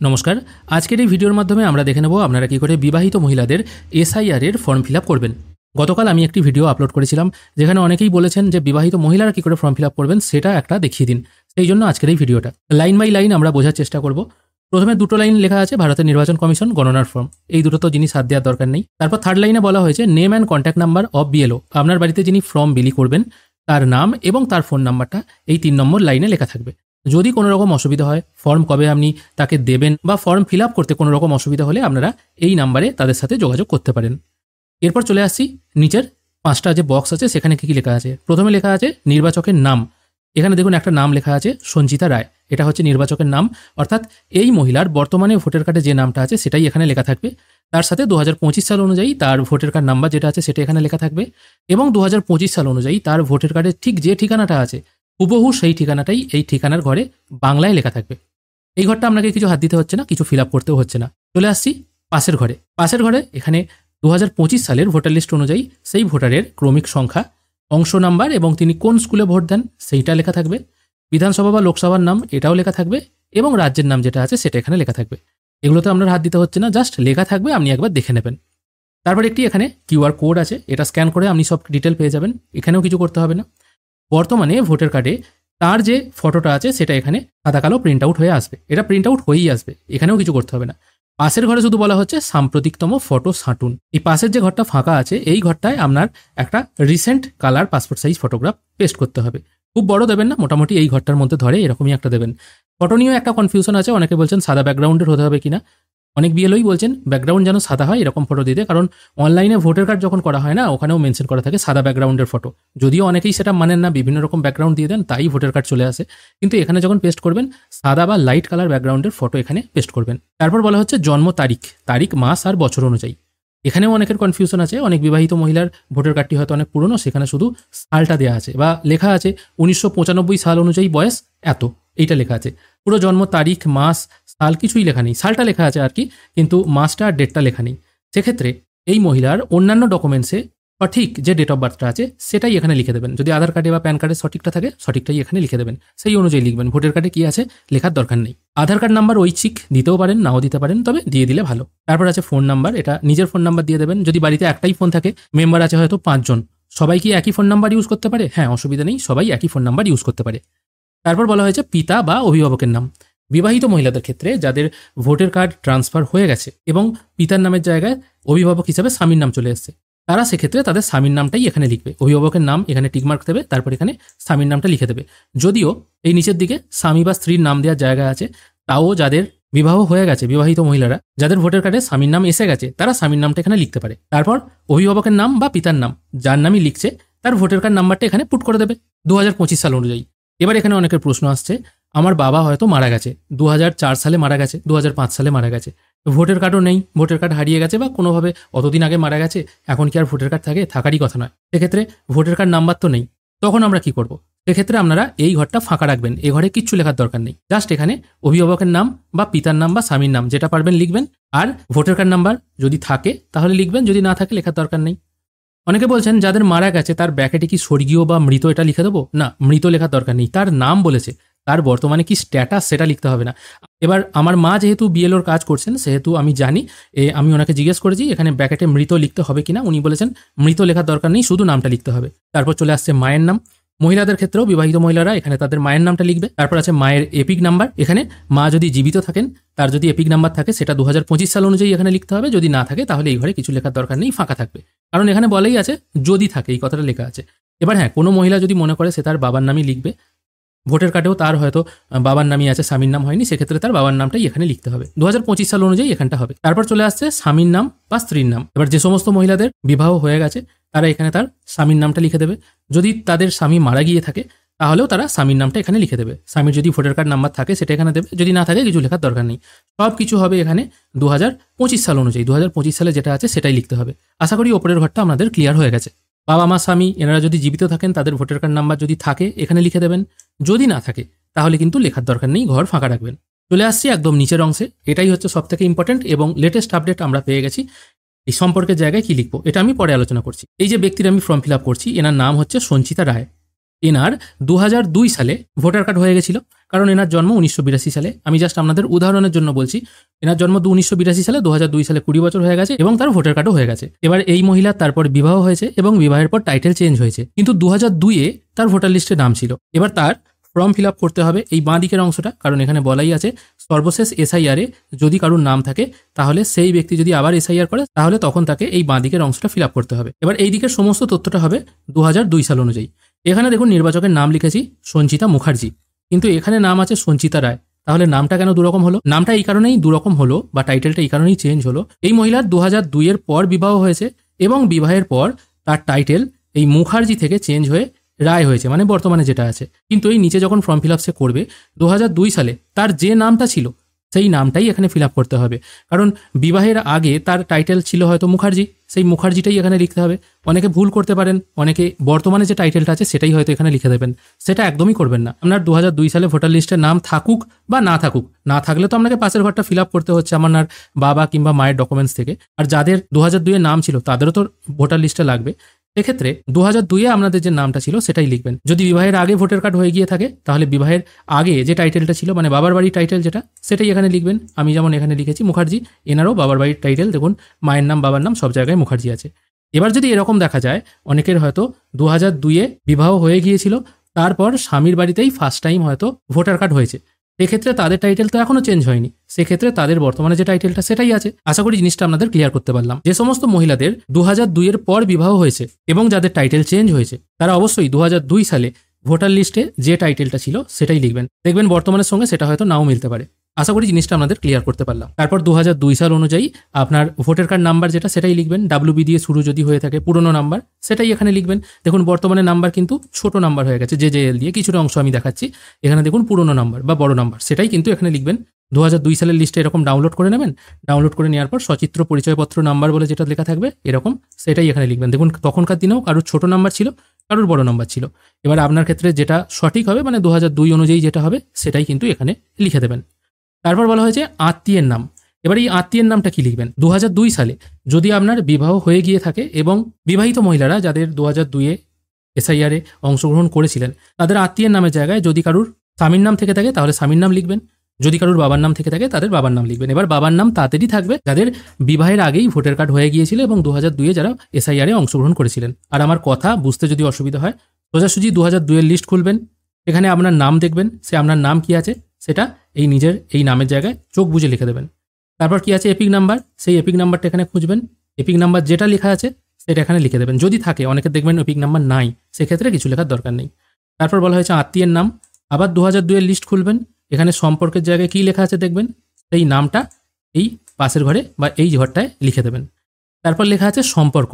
নমস্কার, আজকের এই ভিডিওর মাধ্যমে আমরা দেখে নেব আপনারা কী করে বিবাহিত মহিলাদের এসআইআর এর ফর্ম ফিল আপ করবেন। গতকাল আমি একটি ভিডিও আপলোড করেছিলাম যেখানে অনেকেই বলেছেন যে বিবাহিত মহিলারা কী করে ফর্ম ফিল আপ করবেন সেটা একটা দেখিয়ে দিন। সেই জন্য আজকের এই ভিডিওটা লাইন বাই লাইন আমরা বোঝার চেষ্টা করব। প্রথমে দুটো লাইন লেখা আছে ভারতের নির্বাচন কমিশন গণনার ফর্ম, এই দুটো তো জিনিস হাত দেওয়ার দরকার নেই। তারপর থার্ড লাইনে বলা হয়েছে name and contact number of BLO, আপনার বাড়িতে যিনি ফর্ম বিলি করবেন তার নাম এবং তার ফোন নাম্বারটা এই 3 নম্বর লাইনে লেখা থাকবে। যদি কোনো রকম অসুবিধা হয়, ফর্ম কবে আপনি তাকে দেবেন বা ফর্ম ফিল আপ করতে কোনো রকম অসুবিধা হলে আপনারা এই নাম্বারে তাদের সাথে যোগাযোগ করতে পারেন। এরপর চলে আসছি নিচের 5টা যে বক্স আছে সেখানে কী কী লেখা আছে। প্রথমে লেখা আছে নির্বাচকের নাম। এখানে দেখুন একটা নাম লেখা আছে সঞ্চিতা রায়, এটা হচ্ছে নির্বাচকের নাম, অর্থাৎ এই মহিলার বর্তমানে ভোটার কার্ডে যে নামটা আছে সেটাই এখানে লেখা থাকবে। তার সাথে 2025 সাল অনুযায়ী তার ভোটার কার্ড নাম্বার যেটা আছে সেটা এখানে লেখা থাকবে এবং 2025 সাল অনুযায়ী তার ভোটার কার্ডের ঠিক যে ঠিকানাটা আছে হুবহু সেই ঠিকানাটাই এই ঠিকানার ঘরে বাংলায় লেখা থাকবে। এই ঘরটা আপনাকে কিছু হাত দিতে হচ্ছে না, কিছু ফিল আপ করতেও হচ্ছে না। চলে আসছি পাশের ঘরে। পাশের ঘরে এখানে 2025 সালের ভোটার লিস্ট অনুযায়ী সেই ভোটারের ক্রমিক সংখ্যা, অংশ নাম্বার এবং তিনি কোন স্কুলে ভোট দেন সেইটা লেখা থাকবে। বিধানসভা বা লোকসভার নাম এটাও লেখা থাকবে এবং রাজ্যের নাম যেটা আছে সেটা এখানে লেখা থাকবে। এগুলোতে আপনার হাত দিতে হচ্ছে না, জাস্ট লেখা থাকবে, আপনি একবার দেখে নেবেন। তারপর একটি এখানে কিউআর কোড আছে, এটা স্ক্যান করে আপনি সব ডিটেল পেয়ে যাবেন, এখানেও কিছু করতে হবে না। বর্তমানে ভোটার কার্ডে তার যে ফটোটা আছে সেটা এখানে সাদা কালো প্রিন্ট আউট হয়ে আসবে, এটা প্রিন্ট আউট হয়েই আসবে, এখানেও কিছু করতে হবে না। পাশের ঘরে শুধু বলা হচ্ছে সাম্প্রতিকতম ফটো ছাঁটুন। এই পাশের যে ঘরটা ফাঁকা আছে এই ঘরটায় আপনার একটা recent colour passport size photograph paste করতে হবে। খুব বড় দেবেন না, মোটামুটি এই ঘরটার মধ্যে ধরে এরকমই একটা দেবেন। ফটো নিয়েও একটা কনফিউশন আছে, অনেকে বলছেন সাদা ব্যাকগ্রাউন্ডের হতে হবে কিনা, অনেক বিএলওই বলছেন ব্যাকগ্রাউন্ড যেন সাদা হয় এরকম ফটো দিতে, কারণ অনলাইনে ভোটার কার্ড যখন করা হয় না ওখানেও মেনশন করা থাকে সাদা ব্যাকগ্রাউন্ডের ফটো। যদিও অনেকেই সেটা মানেন না, বিভিন্ন রকম ব্যাকগ্রাউন্ড দিয়ে দেন তাই ভোটার কার্ড চলে আসে, কিন্তু এখানে যখন পেস্ট করবেন সাদা বা লাইট কালার ব্যাকগ্রাউন্ডের ফটো এখানে পেস্ট করবেন। তারপর বলা হচ্ছে জন্ম তারিখ, মাস আর বছর অনুযায়ী। এখানেও অনেকের কনফিউশন আছে, অনেক বিবাহিত মহিলার ভোটার কার্ডটি হয়তো অনেক পুরনো, সেখানে শুধু সালটা দেওয়া আছে বা লেখা আছে 1995 সাল অনুযায়ী বয়স এত, এইটা লেখা আছে। পুরো জন্ম তারিখ, মাস, সাল কিছুই লেখা নেই, সালটা লেখা আছে আর কি, কিন্তু মাসটা আর ডেটটা লেখা নেই। সেক্ষেত্রে এই মহিলার অন্যান্য ডকুমেন্টসে সঠিক যে ডেট অফ বার্থটা আছে সেটাই এখানে লিখে দেবেন। যদি আধার কার্ডে বা প্যান কার্ডে সঠিকটা থাকে সঠিকটাই এখানে লিখে দেবেন, সেই অনুযায়ী লিখবেন। ভোটার কার্ডে কি আছে লেখার দরকার নেই। আধার কার্ড নাম্বার ঐচ্ছিক দিতেও পারেন, নাও দিতে পারেন, তবে দিয়ে দিলে ভালো। তারপর আছে ফোন নাম্বার, এটা নিজের ফোন নাম্বার দিয়ে দেবেন। যদি বাড়িতে একটাই ফোন থাকে, মেম্বার আছে হয়তো 5 জন, সবাই কি একই ফোন নাম্বার ইউজ করতে পারে? হ্যাঁ, অসুবিধা নেই, সবাই একই ফোন নাম্বার ইউজ করতে পারে। তারপর বলা হয়েছে পিতা বা অভিভাবকের নাম। বিবাহিত মহিলাদের ক্ষেত্রে যাদের ভোটার কার্ড ট্রান্সফার হয়ে গেছে এবং পিতার নামের জায়গায় অভিভাবক হিসাবে স্বামীর নাম চলে এসেছে, তারা সেক্ষেত্রে তাদের স্বামীর নামটাই এখানে লিখবে। অভিভাবকের নাম এখানে টিকমার্ক দেবে, তারপর এখানে স্বামীর নামটা লিখে দেবে। যদিও এই নিচের দিকে স্বামী বা স্ত্রীর নাম দেওয়ার জায়গা আছে, তাও যাদের বিবাহ হয়ে গেছে, বিবাহিত মহিলারা যাদের ভোটার কার্ডে স্বামীর নাম এসে গেছে তারা স্বামীর নামটা এখানে লিখতে পারে। তারপর অভিভাবকের নাম বা পিতার নাম যার নামই লিখছে তার ভোটার কার্ড নাম্বারটা এখানে পুট করে দেবে 2025 সাল অনুযায়ী। এবার এখানে অনেকের প্রশ্ন আসছে, আমার বাবা হয়তো মারা গেছে, 2004 সালে মারা গেছে, 2005 সালে মারা গেছে, ভোটার কার্ডও নেই, ভোটার কার্ড হারিয়ে গেছে বা কোনোভাবে অতদিন আগে মারা গেছে, এখন কি আর ভোটার কার্ড থাকে? থাকারই কথা নয়। সেক্ষেত্রে ভোটার কার্ড নাম্বার তো নেই, তখন আমরা কি করব? সেক্ষেত্রে আপনারা এই ঘরটা ফাঁকা রাখবেন, এই ঘরে কিচ্ছু লেখার দরকার নেই, জাস্ট এখানে অভিভাবকের নাম বা পিতার নাম বা স্বামীর নাম যেটা পারবেন লিখবেন, আর ভোটার কার্ড নাম্বার যদি থাকে তাহলে লিখবেন, যদি না থাকে লেখার দরকার নেই। অনেকে বলছেন যাদের মারা গেছে তার ব্যাকেটে কি স্বর্গীয় বা মৃত এটা লিখে দেবো? না, মৃত লেখার দরকার নেই, তার নাম বলেছে, তার বর্তমানে কি স্ট্যাটাস সেটা লিখতে হবে না। এবার আমার মা যেহেতু বিএলওর কাজ করছেন সেহেতু আমি জানি, আমি ওনাকে জিজ্ঞেস করেছি এখানে ব্যাকেটে মৃত লিখতে হবে কিনা, উনি বলেছেন মৃত লেখার দরকার নেই, শুধু নামটা লিখতে হবে। তারপর চলে আসছে মায়ের নাম। মহিলাদের ক্ষেত্রেও বিবাহিত মহিলারা এখানে তাদের মায়ের নামটা লিখবে। তারপর আছে মায়ের এপিক নাম্বার, এখানে মা যদি জীবিত থাকেন তার যদি এপিক নাম্বার থাকে সেটা 2025 সাল অনুযায়ী এখানে লিখতে হবে, যদি না থাকে তাহলে এই ঘরে কিছু লেখার দরকার নেই, ফাঁকা থাকবে, কারণ এখানে বলেই আছে যদি থাকে, এই কথাটা লেখা আছে। এবার হ্যাঁ, কোনো মহিলা যদি মনে করে সে তার বাবার নামই লিখবে, ভোটার কার্ডেও তার হয়তো বাবার নামই আছে, স্বামীর নাম হয়নি, সেক্ষেত্রে তার বাবার নামটাই এখানে লিখতে হবে, 2025 সাল অনুযায়ী এখানটা হবে। তারপর চলে আসছে স্বামীর নাম বা স্ত্রীর নাম। এবার যে সমস্ত মহিলাদের বিবাহ হয়ে গেছে তারা এখানে তার স্বামীর নামটা লিখে দেবে। যদি তাদের স্বামী মারা গিয়ে থাকে তাহলেও তারা স্বামীর নামটা এখানে লিখে দেবে। স্বামীর যদি ভোটার কার্ড নাম্বার থাকে সেটা এখানে দেবে, যদি না থাকে কিছু লেখার দরকার নেই। সব কিছু হবে এখানে 2025 সাল অনুযায়ী, 2025 সালে যেটা আছে সেটাই লিখতে হবে। আশা করি ওপরের ঘরটা আপনাদের ক্লিয়ার হয়ে গেছে। বাবা মা স্বামী এনারা যদি জীবিত থাকেন তাদের ভোটার কার্ড নাম্বার যদি থাকে এখানে লিখে দেবেন, যদি না থাকে তাহলে কিন্তু লেখার দরকার নেই, ঘর ফাঁকা রাখবেন। চলে আসছি একদম নিচের অংশে, এটাই হচ্ছে সবথেকে ইম্পর্টেন্ট এবং লেটেস্ট আপডেট আমরা পেয়ে গেছি। এই সম্পর্কের জায়গায় কি লিখবো এটা আমি পরে আলোচনা করছি। এই যে ব্যক্তির আমি ফর্ম ফিল আপ করছি এনার নাম হচ্ছে সঞ্চিতা রায়। এনার 2002 সালে ভোটার কার্ড হয়ে গেছিল, কারণ এনার জন্ম 1982 সালে। আমি জাস্ট আপনাদের উদাহরণের জন্য বলছি, এনার জন্ম 1982 সালে, 2002 সালে 20 বছর হয়ে গেছে এবং তার ভোটার কার্ডও হয়ে গেছে। এবার এই মহিলার তারপর বিবাহ হয়েছে এবং বিবাহের পর টাইটেল চেঞ্জ হয়েছে, কিন্তু 2002-এ তার ভোটার লিস্টে নাম ছিল। এবার তার ফর্ম ফিল আপ করতে হবে এই বাঁ দিকের অংশটা, কারণ এখানে বলাই আছে সর্বশেষ এসআইআরে যদি কারোর নাম থাকে তাহলে সেই ব্যক্তি যদি আবার এসআইআর করে তাহলে তখন তাকে এই বাঁ দিকের অংশটা ফিল আপ করতে হবে। এবার এই দিকের সমস্ত তথ্যটা হবে 2002 সাল অনুযায়ী। এখানে দেখুন নির্বাচকের নাম লিখেছি সঞ্চিতা মুখার্জি, কিন্তু এখানে নাম আছে সঞ্চিতা রায়। তাহলে নামটা কেন দুরকম হলো? নামটা এই কারণেই দুরকম হলো বা টাইটেলটা এই কারণেই চেঞ্জ হলো, এই মহিলার 2002-এর পর বিবাহ হয়েছে এবং বিবাহের পর তার টাইটেল এই মুখার্জি থেকে চেঞ্জ হয়ে রায় হয়েছে, মানে বর্তমানে যেটা আছে। কিন্তু এই নিচে যখন ফর্ম ফিল আপ সে করবে 2002 সালে তার যে নামটা ছিল সেই নামটাই এখানে ফিল আপ করতে হবে, কারণ বিবাহের আগে তার টাইটেল ছিল হয়তো মুখার্জি, সেই মুখার্জিটাই এখানে লিখতে হবে। অনেকে ভুল করতে পারেন, অনেকে বর্তমানে যে টাইটেলটা আছে সেটাই হয়তো এখানে লিখে দেবেন, সেটা একদমই করবেন না। আপনার 2002 সালে ভোটার লিস্টে নাম থাকুক বা না থাকুক, না থাকলে তো আপনাকে পাশের ঘরটা ফিল আপ করতে হচ্ছে আপনার বাবা কিংবা মায়ের ডকুমেন্টস থেকে। আর যাদের 2002-এ নাম ছিল তাদেরও তো ভোটার লিস্টে লাগবে। সেক্ষেত্রে 2002-এ আপনাদের যে নামটা ছিল সেটাই লিখবেন। যদি বিবাহের আগে ভোটার কার্ড হয়ে গিয়ে থাকে তাহলে বিবাহের আগে যে টাইটেলটা ছিল, মানে বাবার বাড়ির টাইটেল যেটা, সেটাই এখানে লিখবেন। আমি যেমন এখানে লিখেছি মুখার্জি, এনারও বাবার বাড়ির টাইটেল দেখুন, মায়ের নাম বাবার নাম সব জায়গায় মুখার্জি আছে। এবার যদি এরকম দেখা যায় অনেকের হয়তো 2002-এ বিবাহ হয়ে গিয়েছিল, তারপর স্বামীর বাড়িতেই ফার্স্ট টাইম হয়তো ভোটার কার্ড হয়েছে, সেক্ষেত্রে তাদের টাইটেল তো এখনো চেঞ্জ হয়নি, সেক্ষেত্রে তাদের বর্তমানে যে টাইটেলটা সেটাই আছে। আশা করি জিনিসটা আপনাদের ক্লিয়ার করতে পারলাম। যে সমস্ত মহিলাদের 2002-এর পর বিবাহ হয়েছে এবং যাদের টাইটেল চেঞ্জ হয়েছে তারা অবশ্যই 2002 সালে ভোটার লিস্টে যে টাইটেলটা ছিল সেটাই লিখবেন। দেখবেন বর্তমানের সঙ্গে সেটা হয়তো নাও মিলতে পারে। আশা করি জিনিসটা আপনাদের ক্লিয়ার করতে পারলাম। তারপর 2002 সাল অনুযায়ী আপনার ভোটার কার্ড নাম্বার যেটা সেটাই লিখবেন। WB দিয়ে শুরু যদি হয়ে থাকে পুরনো নাম্বার সেটাই এখানে লিখবেন। দেখুন বর্তমানে নাম্বার কিন্তু ছোট নাম্বার হয়ে গেছে, JJL দিয়ে কিছুটা অংশ আমি দেখাচ্ছি। এখানে দেখুন পুরনো নাম্বার বা বড় নাম্বার সেটাই কিন্তু এখানে লিখবেন। 2002 সালের লিস্টে এরকম ডাউনলোড করে নেবেন। ডাউনলোড করে নেওয়ার পর সচিত্র পরিচয়পত্র নাম্বার বলে যেটা লেখা থাকবে এরকম, সেটাই এখানে লিখবেন। দেখুন তখনকার দিনেও কারোর ছোট নাম্বার ছিল, কারোর বড় নাম্বার ছিল। এবার আপনার ক্ষেত্রে যেটা সঠিক হবে, মানে 2002 অনুযায়ী যেটা হবে সেটাই কিন্তু এখানে লিখে দেবেন। তারপর বলা হয়েছে আত্মীয়ের নাম। এবার এই আত্মীয়ের নামটা কি লিখবেন? 2002 সালে যদি আপনার বিবাহ হয়ে গিয়ে থাকে এবং বিবাহিত মহিলারা যাদের 2002-এ এসআইআরে অংশগ্রহণ করেছিলেন তাদের আত্মীয়ের নামের জায়গায় যদি কারুর স্বামীর নাম থেকে থাকে তাহলে স্বামীর নাম লিখবেন, যদি কারুর বাবার নাম থেকে থাকে তাদের বাবার নাম লিখবেন। এবার বাবার নাম তাদেরই থাকবে যাদের বিবাহের আগেই ভোটার কার্ড হয়ে গিয়েছিল এবং 2002-এ যারা এসআইআরে অংশগ্রহণ করেছিলেন। আর আমার কথা বুঝতে যদি অসুবিধা হয় সোজাসুজি 2002-এর লিস্ট খুলবেন, এখানে আপনার নাম দেখবেন, সে আপনার নাম কি আছে সেটা এই নিজের এই নামের জায়গায় চোখ বুজে লিখে দেবেন। তারপর কি আছে এপিক নাম্বার, সেই এপিক নাম্বারটা এখানে খুঁজবেন। এপিক নাম্বার যেটা লেখা আছে সেটা এখানে লিখে দেবেন। যদি থাকে, অনেকে দেখবেন এপিক নাম্বার নাই, সেক্ষেত্রে কিছু লেখার দরকার নেই। তারপর বলা হয়েছে আত্মীয়ের নাম। আবার 2002-এর লিস্ট খুলবেন, এখানে সম্পর্কের জায়গায় কী লেখা আছে দেখবেন, সেই নামটা এই পাশের ঘরে বা এই ঘরটায় লিখে দেবেন। তারপর লেখা আছে সম্পর্ক।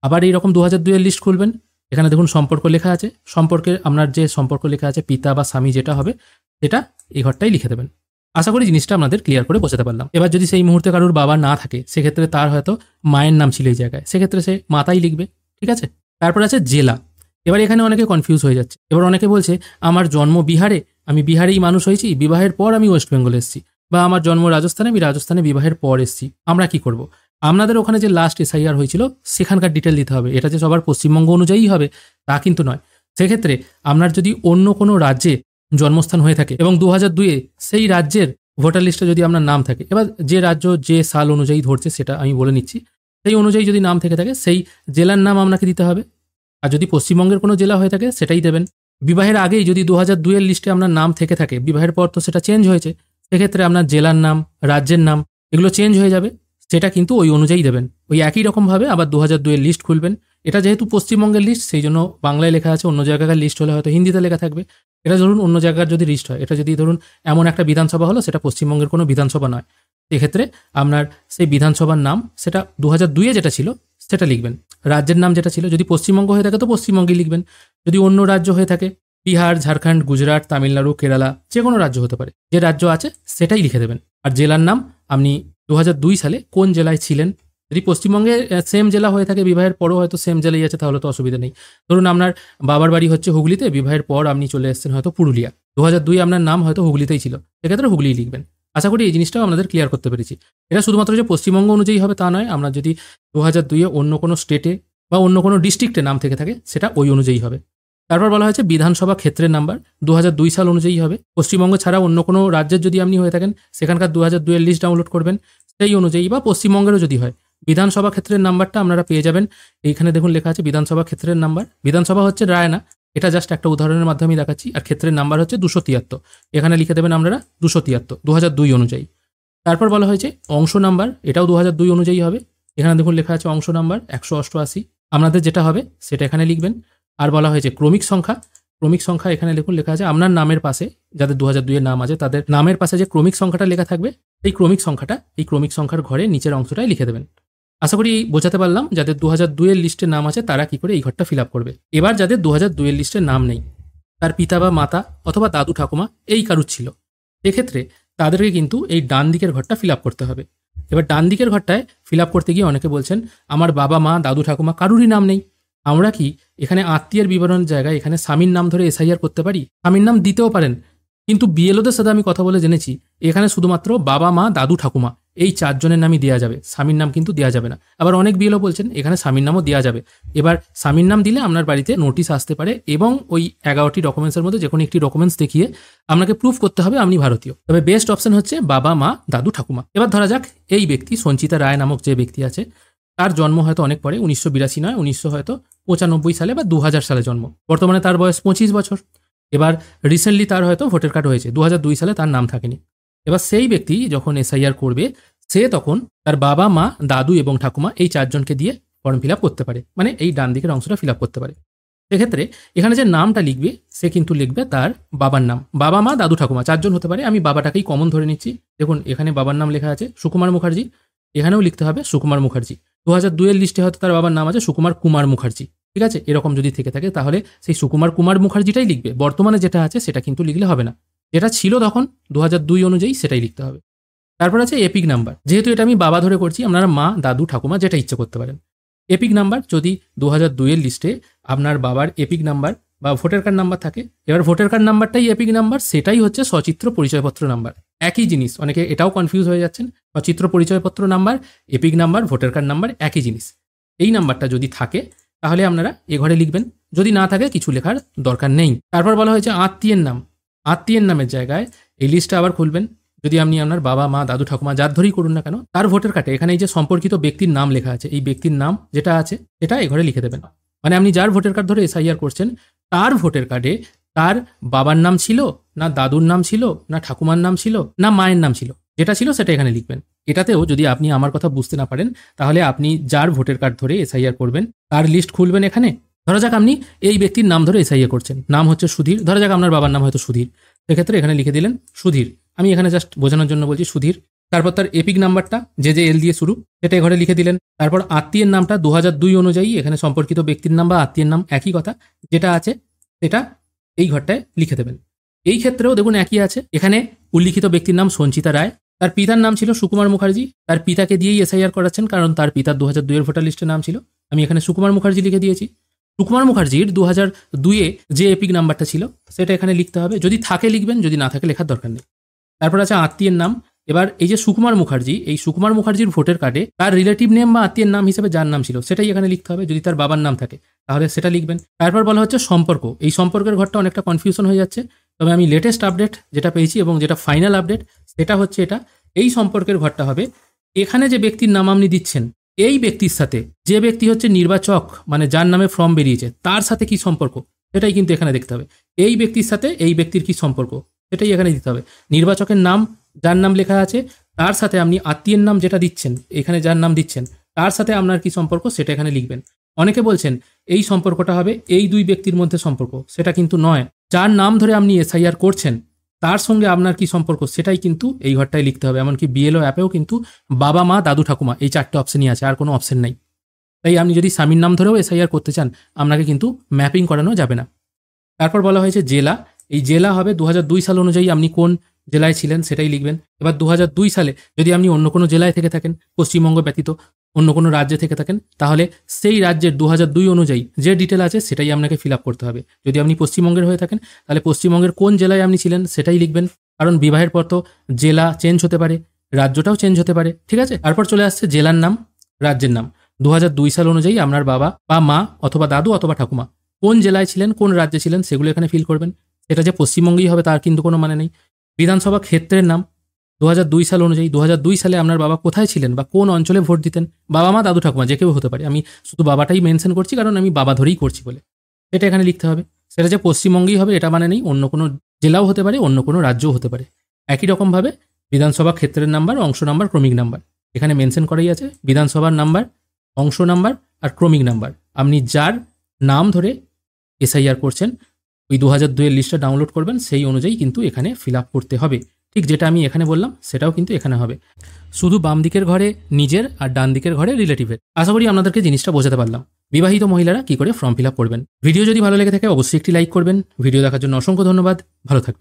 আবার এইরকম 2002-এর লিস্ট খুলবেন, এখানে দেখুন সম্পর্ক লেখা আছে। সম্পর্কে আপনার যে সম্পর্ক লেখা আছে পিতা বা স্বামী যেটা হবে সেটা এই ঘরটাই লিখে দেবেন। আশা করি জিনিসটা আপনাদের ক্লিয়ার করে বোঝাতে পারলাম। এবার যদি সেই মুহূর্তে কারোর বাবা না থাকে সেক্ষেত্রে তার হয়তো মায়ের নাম ছিল এই জায়গায়, সেক্ষেত্রে সে মাতাই লিখবে, ঠিক আছে। তারপর আছে জেলা। এবার এখানে অনেকে কনফিউজ হয়ে যাচ্ছে। এবার অনেকে বলছে আমার জন্ম বিহারে, আমি বিহারেই মানুষ হয়েছি, বিবাহের পর আমি ওয়েস্ট বেঙ্গলে এসেছি, বা আমার জন্ম রাজস্থানে, আমি রাজস্থানে বিবাহের পর এসেছি, আমরা কি করব? আপনাদের ওখানে যে লাস্ট এসআইআর হয়েছিল সেখানকার ডিটেল দিতে হবে। এটা যে সবার পশ্চিমবঙ্গ অনুযায়ী হবে তা কিন্তু নয়। সেক্ষেত্রে আপনার যদি অন্য কোনো রাজ্যে জন্মস্থান হয়ে থাকে এবং 2002-এ সেই রাজ্যের ভোটার লিস্টে যদি আপনার নাম থাকে, এবার যে রাজ্য যে সাল অনুযায়ী ধরছে সেটা আমি বলে নিচ্ছি, সেই অনুযায়ী যদি নাম থেকে থাকে সেই জেলার নাম আপনাকে দিতে হবে। আর যদি পশ্চিমবঙ্গের কোনো জেলা হয়ে থাকে সেটাই দেবেন। বিবাহের আগেই যদি 2002-এর লিস্টে আপনার নাম থেকে থাকে, বিবাহের পর তো সেটা চেঞ্জ হয়েছে, সেক্ষেত্রে আপনার জেলার নাম, রাজ্যের নাম এগুলো চেঞ্জ হয়ে যাবে, সেটা কিন্তু ওই অনুযায়ী দেবেন। ওই একই রকমভাবে আবার 2002-এর লিস্ট খুলবেন। এটা যেহেতু পশ্চিমবঙ্গের লিস্ট সেই জন্য বাংলায় লেখা আছে, অন্য জায়গাকার লিস্ট হলে হয়তো হিন্দিতে লেখা থাকবে। এটা ধরুন অন্য জায়গার যদি লিস্ট হয়, এটা যদি ধরুন এমন একটা বিধানসভা হলো সেটা পশ্চিমবঙ্গের কোনো বিধানসভা নয়, সেক্ষেত্রে আপনার সেই বিধানসভার নাম সেটা 2002-এ যেটা ছিল সেটা লিখবেন। রাজ্যের নাম যেটা ছিল, যদি পশ্চিমবঙ্গ হয়ে থাকে তো পশ্চিমবঙ্গেই লিখবেন। যদি অন্য রাজ্য হয়ে থাকে, বিহার, ঝাড়খণ্ড, গুজরাট, তামিলনাড়ু, কেরালা, যে কোনো রাজ্য হতে পারে, যে রাজ্য আছে সেটাই লিখে দেবেন। আর জেলার নাম আপনি 2002 সালে কোন জেলায় ছিলেন, যদি পশ্চিমবঙ্গে সেম জেলা হয়ে থাকে, বিবাহের পরও হয়তো সেম জেলায় আছে, তাহলে তো অসুবিধা নেই। ধরুন আপনার বাবার বাড়ি হচ্ছে হুগলিতে, বিবাহের পর আপনি চলে এসেছেন হয়তো পুরুলিয়া, 2002 আপনার নাম হয়তো হুগলিতেই ছিল, সেক্ষেত্রে হুগলিই লিখবেন। আশা করি এই জিনিসটাও আপনাদের ক্লিয়ার করতে পেরেছি। এটা শুধুমাত্র যে পশ্চিমবঙ্গ অনুযায়ী হবে তা নয়, আমরা যদি 2002-এ অন্য কোনো স্টেটে বা অন্য কোনো ডিস্ট্রিক্টে নাম থেকে থাকে সেটা ওই অনুযায়ী হবে। তারপর বলা হয়েছে বিধানসভা ক্ষেত্রের নাম্বার 2002 সাল অনুযায়ী হবে। পশ্চিমবঙ্গ ছাড়া অন্য কোনো রাজ্যের যদি আপনি হয়ে থাকেন সেখানকার 2002 এর লিস্ট ডাউনলোড করবেন, সেই অনুযায়ী বা পশ্চিমবঙ্গেরও যদি হয় বিধানসভা ক্ষেত্রের নাম্বারটা আপনারা পেয়ে যাবেন। এইখানে দেখুন লেখা আছে বিধানসভা ক্ষেত্রের নাম্বার। বিধানসভা হচ্ছে রায় না, এটা জাস্ট একটা উদাহরণের মাধ্যমে দেখাচ্ছি। আর ক্ষেত্রের নাম্বার হচ্ছে 273, এখানে লিখে দেবেন আপনারা 273 2002 অনুযায়ী। তারপর বলা হয়েছে অংশ নাম্বার, এটাও 2002 অনুযায়ী হবে। এখানে দেখুন লেখা আছে অংশ নাম্বার 188, আপনাদের যেটা হবে সেটা এখানে লিখবেন। আর বলা হয়েছে ক্রমিক সংখ্যা, ক্রমিক সংখ্যা এখানে দেখুন লেখা আছে আপনার নামের পাশে, যাদের 2002 এর নাম আছে তাদের নামের পাশে যে ক্রমিক সংখ্যাটা লেখা থাকবে এই ক্রমিক সংখ্যার ঘরে নিচের অংশটাই লিখে দেবেন। আশা করি বোঝাতে পারলাম যাদের 2002 এর লিস্টে নাম আছে তারা কি করে এই ঘরটা ফিল আপ করবে। এবার যাদের 2002 এর লিস্টে নাম নেই, তার পিতা বা মাতা অথবা দাদু ঠাকুমা এই কারুর ছিল, এক্ষেত্রে তাদেরকে কিন্তু এই ডান দিকের ঘরটা ফিল আপ করতে হবে। এবার ডান দিকের ঘরটায় ফিল আপ করতে গিয়ে অনেকে বলছেন আমার বাবা মা দাদু ঠাকুমা কারুরই নাম নেই, আমরা কি এখানে আত্মীয়ের বিবরণের জায়গায় এখানে স্বামীর নাম ধরে এসআইআর করতে পারি? স্বামীর নাম দিতেও পারেন, কিন্তু বিএলওদের সাথে আমি কথা বলে জেনেছি এখানে শুধুমাত্র বাবা মা দাদু ঠাকুমা এই 4 জনের নামই দেওয়া যাবে, স্বামীর নাম কিন্তু দেওয়া যাবে না। আবার অনেক বিএলও বলছেন এখানে স্বামীর নামও দেওয়া যাবে। এবার স্বামীর নাম দিলে আপনার বাড়িতে নোটিশ আসতে পারে এবং ওই 11টি ডকুমেন্টসের মধ্যে যে কোনো একটি ডকুমেন্টস দেখিয়ে আপনাকে প্রুফ করতে হবে আপনি ভারতীয়। তবে বেস্ট অপশন হচ্ছে বাবা মা দাদু ঠাকুমা। এবার ধরা যাক এই ব্যক্তি সঞ্চিতা রায় নামক যে ব্যক্তি আছে তার জন্ম হয়তো অনেক পরে, 1982 নয় 1995 সালে বা 2000 সালে জন্ম, বর্তমানে তার বয়স 25 বছর। এবার রিসেন্টলি তার হয়তো ভোটার কার্ড হয়েছে, 2002 সালে তার নাম থাকেনি। এবার সেই ব্যক্তি যখন এসআইআর করবে সে তখন তার বাবা মা দাদু এবং ঠাকুমা এই 4 জনকে দিয়ে ফর্ম ফিল আপ করতে পারে, মানে এই ডান দিকের অংশটা ফিল আপ করতে পারে। সেক্ষেত্রে এখানে যে নামটা লিখবে সে কিন্তু লিখবে তার বাবার নাম, বাবা মা দাদু ঠাকুমা 4 জন হতে পারে, আমি বাবাটাকেই কমন ধরে নিচ্ছি। দেখুন এখানে বাবার নাম লেখা আছে সুকুমার মুখার্জি, এখানেও লিখতে হবে সুকুমার মুখার্জি। 2002 এর লিস্টে হয়তো তার বাবার নাম আছে সুকুমার কুমার মুখার্জি, ঠিক আছে? এরকম যদি থেকে থাকে তাহলে সেই সুকুমার কুমার মুখার্জিটাই লিখবে, বর্তমানে যেটা আছে সেটা কিন্তু লিখলে হবে না, যেটা ছিল তখন 2002 অনুযায়ী সেটাই লিখতে হবে। তারপর আছে এপিক নাম্বার, যেহেতু এটা আমি বাবা ধরে করছি আপনারা মা দাদু ঠাকুমা যেটা ইচ্ছে করতে পারেন। এপিক নাম্বার যদি 2002 এর লিস্টে আপনার বাবার এপিক নাম্বার বা ভোটার কার্ড নাম্বার থাকে, এবার ভোটার কার্ড নাম্বারটাই এপিক নাম্বার, সেটাই হচ্ছে সচিত্র পরিচয়পত্র নাম্বার। একই জিনিস, অনেকে এটাও কনফিউজ হয়ে যাচ্ছেন, সচিত্র পরিচয়পত্র number epic number voter card number একই জিনিস। এই নাম্বারটা যদি থাকে তাহলে আপনারা এ ঘরে লিখবেন, যদি না থাকে কিছু লেখার দরকার নেই। তারপর বলা হয়েছে আত্মীয়ের নাম, আত্মীয়ের নামের জায়গায় এই লিস্টটা আবার খুলবেন। যদি আপনি আপনার বাবা মা দাদু ঠাকুমা যার ধরেই করুন না কেন তার ভোটার কার্ডে এখানে এই যে সম্পর্কিত ব্যক্তির নাম লেখা আছে, এই ব্যক্তির নাম যেটা আছে এটা এ ঘরে লিখে দেবেন। মানে আপনি যার ভোটার কার্ড ধরে এসআইআর করছেন তার ভোটার কার্ডে তার বাবার নাম ছিল না, দাদুর নাম ছিল না, ঠাকুমার নাম ছিল না, মায়ের নাম ছিল, যেটা ছিল সেটা এখানে লিখবেন। এটাতেও যদি আপনি আমার কথা বুঝতে না পারেন তাহলে আপনি যার ভোটার কার্ড ধরে এসআইআর করবেন তার লিস্ট খুলবেন এখানে। ধরা যাক আপনি এই ব্যক্তির নাম ধরে এসআইআর করছেন, নাম হচ্ছে সুধীর, ধরা যাক আপনার বাবার নাম হয়তো সুধীর, সেক্ষেত্রে এখানে লিখে দিলেন সুধীর। আমি এখানে জাস্ট বোঝানোর জন্য বলছি সুধীর। তারপর তার এপিক নাম্বারটা যে এল দিয়ে শুরু সেটা ঘরে লিখে দিলেন। তারপর আত্মীয়ের নামটা 2002 অনুযায়ী এখানে সম্পর্কিত ব্যক্তির নাম বা আত্মীয়ের নাম একই কথা যেটা আছে সেটা এই ঘরটায় লিখে দেবেন। এই ক্ষেত্রেও দেখুন একই আছে, এখানে উল্লিখিত ব্যক্তির নাম সঞ্চিতা রায়, তার পিতার নাম ছিল সুকুমার মুখার্জি, তার পিতাকে দিয়েই এসআইআর করাচ্ছেন কারণ তার পিতার 2002 এর ভোটার লিস্টে নাম ছিল। আমি এখানে সুকুমার মুখার্জি লিখে দিয়েছি। সুকুমার মুখার্জির 2002 যে এপিক নাম্বারটা ছিল সেটা এখানে লিখতে হবে, যদি থাকে লিখবেন, যদি না থাকে লেখার দরকার নেই। তারপর আছে আত্মীয়ের নাম। এবার এই যে সুকুমার মুখার্জি, এই সুকুমার মুখার্জির ভোটার কার্ডে তার রিলেটিভ নেম বা আত্মীয়ের নাম হিসেবে যার নাম ছিল সেটাই এখানে লিখতে হবে, যদি তার বাবার নাম থাকে তাহলে সেটা লিখবেন। তারপর বলা হচ্ছে সম্পর্ক, এই সম্পর্কের ঘরটা অনেকটা কনফিউশন হয়ে যাচ্ছে, তবে আমি লেটেস্ট আপডেট যেটা পেয়েছি এবং যেটা ফাইনাল আপডেট সেটা হচ্ছে এটা। এই সম্পর্কের ঘরটা হবে এখানে যে ব্যক্তির নাম আপনি দিচ্ছেন এই ব্যক্তির সাথে যে ব্যক্তি হচ্ছে নির্বাচক, মানে যার নামে ফর্ম বেরিয়েছে তার সাথে কি সম্পর্ক সেটাই কিন্তু এখানে দেখতে হবে। এই ব্যক্তির সাথে এই ব্যক্তির কি সম্পর্ক সেটাই এখানে দিতে হবে। নির্বাচকের নাম যার নাম লেখা আছে তার সাথে আপনি আত্মীয়ের নাম যেটা দিচ্ছেন এখানে যার নাম দিচ্ছেন তার সাথে আপনার কি সম্পর্ক সেটা এখানে লিখবেন। অনেকে বলছেন এই সম্পর্কটা হবে এই দুই ব্যক্তির মধ্যে সম্পর্ক, সেটা কিন্তু নয়। যার নাম ধরে আপনি এসআইআর করছেন তার সঙ্গে আপনার কি সম্পর্ক সেটাই কিন্তু এই ঘরটায় লিখতে হবে। এমনকি বিএলও অ্যাপেও কিন্তু বাবা মা দাদু ঠাকুমা এই 4টে অপশনই আছে, আর কোনো অপশন নাই। তাই আপনি যদি স্বামীর নাম ধরেও এসআইআর করতে চান আপনাকে কিন্তু ম্যাপিং করানো যাবে না। তারপর বলা হয়েছে জেলা, এই জেলা হবে 2002 সাল অনুযায়ী আপনি কোন জেলায় ছিলেন সেটাই লিখবেন। এবার 2002 সালে যদি আপনি অন্য কোনো জেলায় থেকে থাকেন, পশ্চিমবঙ্গ ব্যতীত অন্য কোনো রাজ্যে থেকে থাকেন, তাহলে সেই রাজ্যের 2002 অনুযায়ী যে ডিটেল আছে সেটাই আপনাকে ফিল আপ করতে হবে। যদি আপনি পশ্চিমবঙ্গের হয়ে থাকেন তাহলে পশ্চিমবঙ্গের কোন জেলায় আপনি ছিলেন সেটাই লিখবেন, কারণ বিবাহের পর তো জেলা চেঞ্জ হতে পারে, রাজ্যটাও চেঞ্জ হতে পারে, ঠিক আছে? তারপর চলে আসছে জেলার নাম, রাজ্যের নাম। 2002 সাল অনুযায়ী আপনার বাবা বা মা অথবা দাদু অথবা ঠাকুমা কোন জেলায় ছিলেন, কোন রাজ্যে ছিলেন সেগুলো এখানে ফিল করবেন। সেটা যে পশ্চিমবঙ্গেই হবে তার কিন্তু কোনো মানে নেই। বিধানসভা ক্ষেত্রের নাম 2002 সাল অনুযায়ী 2002 সালে আপনার বাবা কোথায় ছিলেন বা কোন অঞ্চলে ভোট দিতেন, বাবা মা দাদু ঠাকুমা যে কেউ হতে পারে, আমি শুধু বাবাটাই মেনশন করছি কারণ আমি বাবা ধরেই করছি বলে। এটা এখানে লিখতে হবে। সেটা যে পশ্চিমবঙ্গেই হবে এটা মানে নেই, অন্য কোনো জেলাও হতে পারে, অন্য কোনো রাজ্যও হতে পারে। একই রকমভাবে বিধানসভা ক্ষেত্রের নাম্বার, অংশ নাম্বার, ক্রমিক নাম্বার এখানে মেনশন করাই আছে। বিধানসভার নাম্বার, অংশ নাম্বার আর ক্রমিক নাম্বার আপনি যার নাম ধরে এসআইআর করছেন ওই 2002 লিস্টটা ডাউনলোড করবেন, সেই অনুযায়ী কিন্তু এখানে ফিল আপ করতে হবে। ঠিক যেটা আমি এখানে বললাম সেটাও কিন্তু এখানে হবে, শুধু বাম দিকের ঘরে নিজের আর ডান দিকের ঘরে রিলেটিভের। আশা করি আপনাদেরকে জিনিসটা বোঝাতে পারলাম বিবাহিত মহিলারা কি করে ফর্ম ফিল আপ করবেন। ভিডিও যদি ভালো লেগে থাকে অবশ্যই একটি লাইক করবেন। ভিডিও দেখার জন্য অসংখ্য ধন্যবাদ, ভালো থাকবেন।